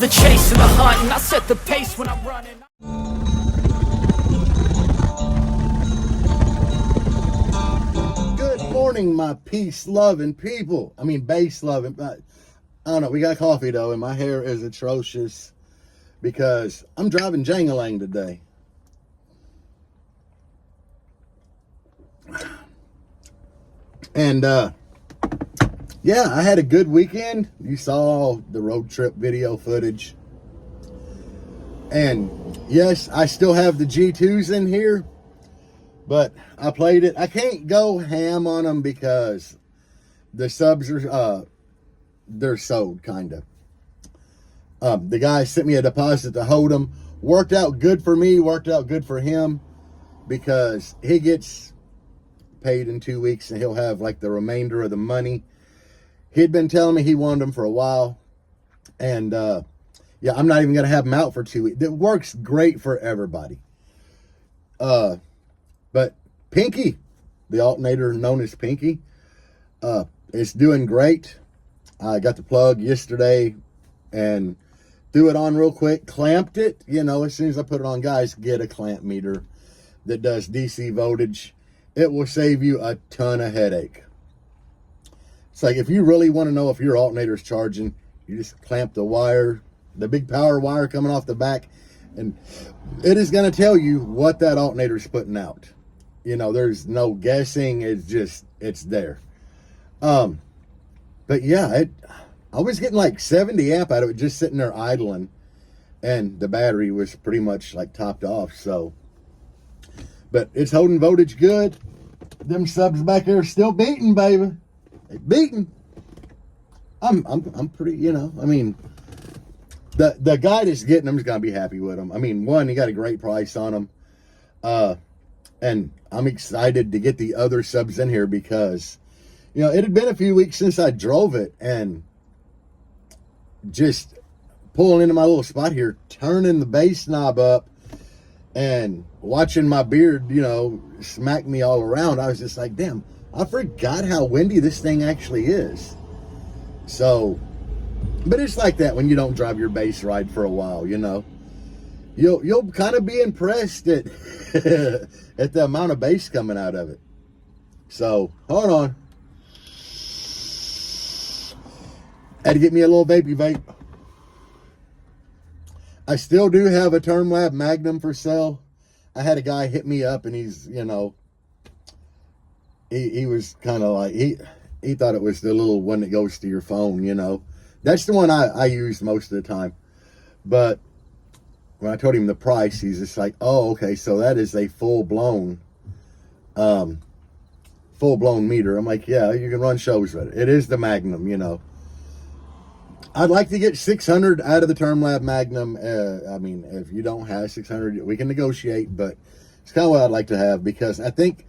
the chase and the hunt, and I set the pace when I'm running. Good morning, my peace-loving people. I mean, bass-loving. I don't know. We got coffee, though, and my hair is atrocious because I'm driving Jangalang today. And, yeah, I had a good weekend. You saw the road trip video footage. And, yes, I still have the G2s in here. But I played it. I can't go ham on them because the subs are, they're sold, kind of. The guy sent me a deposit to hold them. Worked out good for me, worked out good for him because he gets paid in 2 weeks and he'll have like the remainder of the money. He'd been telling me he wanted them for a while. And, yeah, I'm not even going to have them out for 2 weeks. It works great for everybody. But Pinky, the alternator known as Pinky, is doing great. I got the plug yesterday and threw it on real quick, clamped it. You know, as soon as I put it on, guys, get a clamp meter that does DC voltage. It will save you a ton of headache. It's like if you really want to know if your alternator is charging, you just clamp the wire, the big power wire coming off the back, and it is going to tell you what that alternator is putting out. You know, there's no guessing. It's just, it's there. But yeah, I was getting like 70 amp out of it just sitting there idling. And the battery was pretty much like topped off. So, but it's holding voltage good. Them subs back there are still beating, baby. They beating. I'm pretty, you know, I mean, the guy that's getting them is going to be happy with them. I mean, one, he got a great price on them. And I'm excited to get the other subs in here because, you know, it had been a few weeks since I drove it, and just pulling into my little spot here, turning the bass knob up and watching my beard, you know, smack me all around. I was just like, damn, I forgot how windy this thing actually is. So, but it's like that when you don't drive your bass ride for a while, you know. You'll kind of be impressed at at the amount of bass coming out of it. So, hold on. Had to get me a little vapey vape. I still do have a TermLab Magnum for sale. I had a guy hit me up and he's, you know, he was kind of like, he thought it was the little one that goes to your phone, you know. That's the one I use most of the time. But when I told him the price, he's just like, oh, okay, so that is a full-blown meter. I'm like, yeah, you can run shows with it. It is the Magnum, you know. I'd like to get 600 out of the TermLab Magnum. I mean, if you don't have 600, we can negotiate, but it's kind of what I'd like to have because I think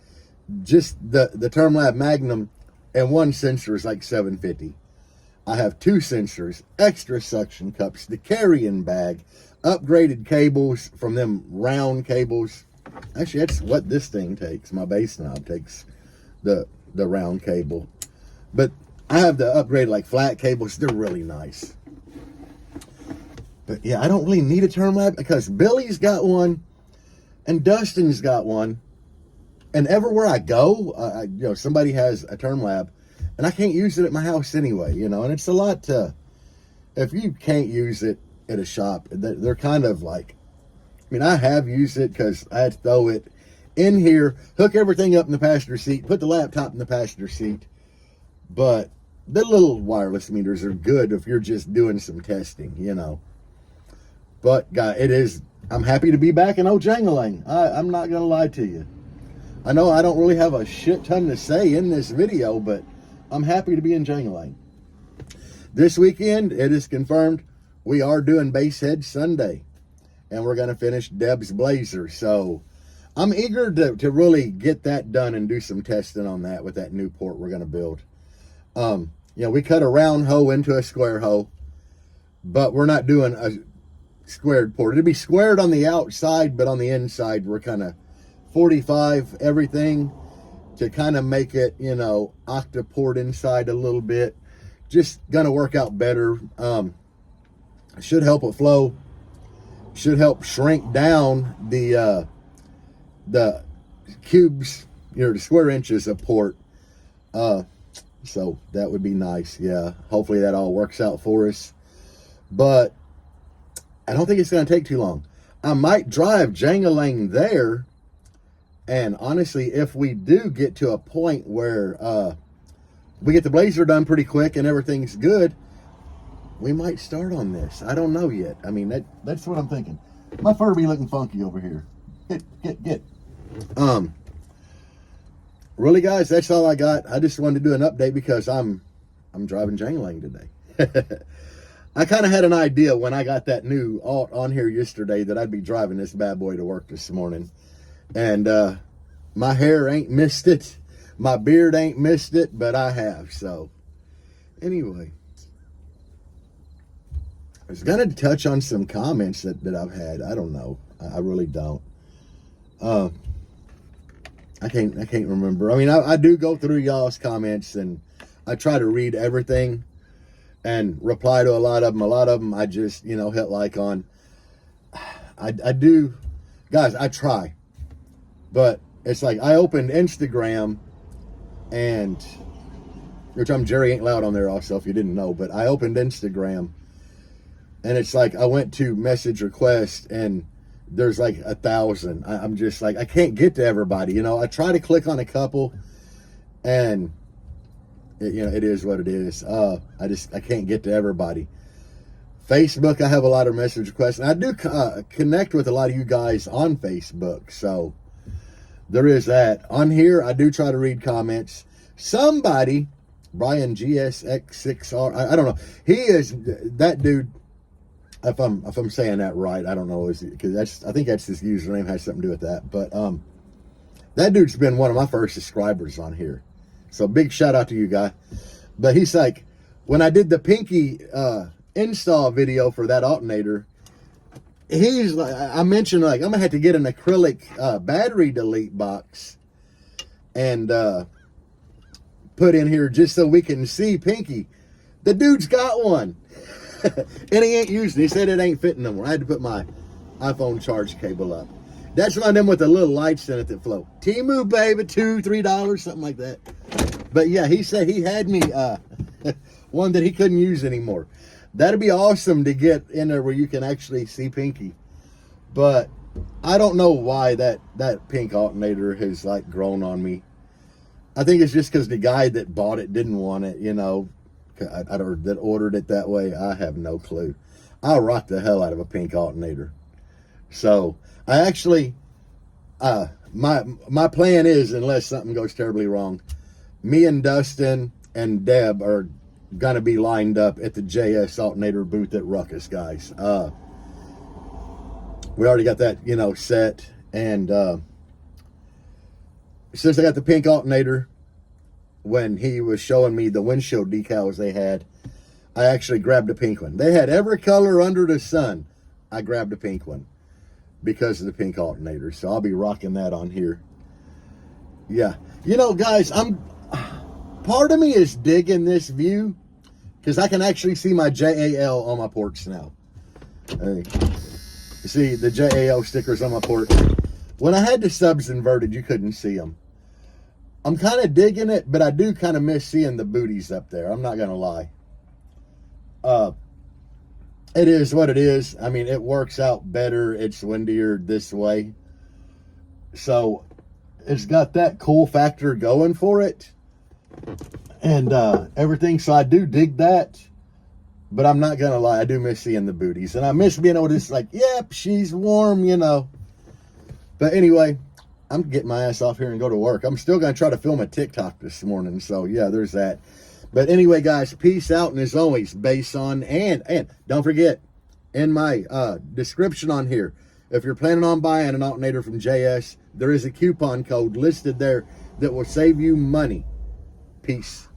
just the TermLab Magnum and one sensor is like $750. I have two sensors, extra suction cups, the carrying bag, upgraded cables from them round cables. Actually, that's what this thing takes. My bass knob takes the round cable. But I have the upgraded like flat cables. They're really nice. But yeah, I don't really need a TermLab because Billy's got one and Dustin's got one. And everywhere I go, you know, somebody has a TermLab and I can't use it at my house anyway, you know. And it's a lot to, if you can't use it at a shop, they're kind of like, I mean, I have used it because I had to throw it in here, hook everything up in the passenger seat, put the laptop in the passenger seat. But the little wireless meters are good if you're just doing some testing, you know. But guys, I'm happy to be back in Jangalang. I'm not gonna lie to you. I know I don't really have a shit ton to say in this video, but I'm happy to be in Jangalang. This weekend, it is confirmed we are doing Basshead Sunday, and we're going to finish Deb's Blazer. So I'm eager to really get that done and do some testing on that with that new port we're going to build. You know, we cut a round hole into a square hole, but we're not doing a squared port. It'll be squared on the outside, but on the inside, we're kind of 45 everything to kind of make it, you know, octaport inside a little bit. Just going to work out better. Should help with flow. Should help shrink down the cubes, the square inches of port. So that would be nice. Yeah, hopefully that all works out for us. But I don't think it's going to take too long. I might drive Jangalang there. And honestly, if we do get to a point where we get the Blazer done pretty quick and everything's good, we might start on this. I don't know yet. I mean, that's what I'm thinking. My Furby looking funky over here. Get. Really, guys, that's all I got. I just wanted to do an update because I'm driving Jangalang today. I kind of had an idea when I got that new alt on here yesterday that I'd be driving this bad boy to work this morning. And my hair ain't missed it. My beard ain't missed it, but I have. So, anyway. I was going to touch on some comments that I've had. I don't know. I really don't. I can't remember. I mean, I do go through y'all's comments, and I try to read everything and reply to a lot of them. A lot of them I just, hit like on. I do. Guys, I try. But it's like I opened Instagram, and which I'm Jerry Ain't Loud on there also, if you didn't know. But I opened Instagram, and it's like I went to message request, and there's like 1,000. I'm just like, I can't get to everybody. I try to click on a couple, and it is what it is. I can't get to everybody. Facebook, I have a lot of message requests, and I do connect with a lot of you guys on Facebook. So there is that. On here, I do try to read comments. Somebody, Brian GSX6R, I don't know. He is that dude. If I'm saying that right, I don't know, because I think that's his username, has something to do with that. But that dude's been one of my first subscribers on here, so big shout out to you, guy. But he's like, when I did the Pinky install video for that alternator, he's like, I mentioned like I'm gonna have to get an acrylic battery delete box and put in here just so we can see Pinky. The dude's got one. And he ain't using it. He said it ain't fitting no more. I had to put my iPhone charge cable up. That's one of them with the little lights in it that float. Temu, baby, $2, $3, something like that. But yeah, he said he had me one that he couldn't use anymore. That'd be awesome to get in there where you can actually see Pinky. But I don't know why that pink alternator has like grown on me. I think it's just because the guy that bought it didn't want it, that ordered it that way. I have no clue. I'll rock the hell out of a pink alternator. So I actually, my plan is, unless something goes terribly wrong, me and Dustin and Deb are gonna be lined up at the JS alternator booth at Ruckus, guys. We already got that, set, and since I got the pink alternator, when he was showing me the windshield decals they had, I actually grabbed a pink one. They had every color under the sun. I grabbed a pink one because of the pink alternator. So I'll be rocking that on here. Yeah. Guys, part of me is digging this view because I can actually see my JAL on my porch now. You see the JAL stickers on my porch. When I had the subs inverted, you couldn't see them. I'm kind of digging it, but I do kind of miss seeing the booties up there. I'm not going to lie. It is what it is. I mean, it works out better. It's windier this way. So it's got that cool factor going for it. And everything. So I do dig that. But I'm not going to lie. I do miss seeing the booties. And I miss being able to just like, yep, she's warm, But anyway, I'm getting my ass off here and go to work. I'm still going to try to film a TikTok this morning. So, yeah, there's that. But anyway, guys, peace out. And as always, base on. And don't forget, in my description on here, if you're planning on buying an alternator from JS, there is a coupon code listed there that will save you money. Peace.